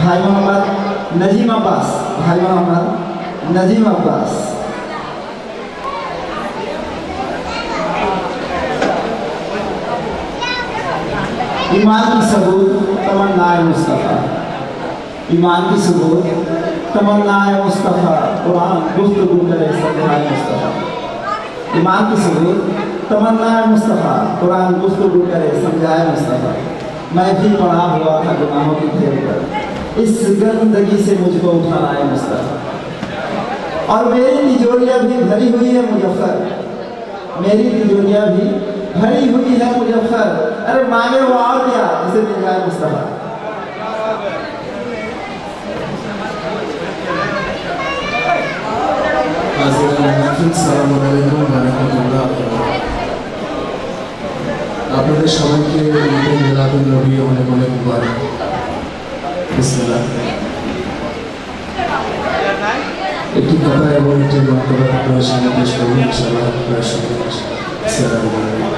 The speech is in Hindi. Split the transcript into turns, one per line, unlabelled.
भाई मोहम्मद नजीम अब्बास, भाई मोहम्मद नजीम अब्बास। ईमान की सबूत तमन्नाए मुस्तफ़ा, ईमान की सबूत तमन्नाए मुस्तफ़ा, कुरान गुफ्तगू करे समझाए मुस्तफ़ा। ईमान की सबूत तमन्नाए मुस्तफ़ा, कुरान गुफ्तगू करे समझाए मुस्तफ़ा। मैं भी पड़ा हुआ था गुनाहों की घेर पर, इस गंदगी से मुझको उठाना है मुस्तफ़ा। और मेरी तिजोरियाँ भी भरी हुई है मुजफ्फर, मेरी तिजोरियाँ भी भरी हुई है मुजफ्फर। अरे मांगे वो और क्या जिसे मिल जाए मुस्तफ़ा।
আপনাদের সবাইকে মিলাদুন নবী অনেক অনেক মুবারক। বিসমিল্লাহ। একটি কথা এবং একটি বক্তব্য আপনাদের সামনে পেশ করব ইনশাআল্লাহ। আপনারা শুনুন। আসসালামু আলাইকুম।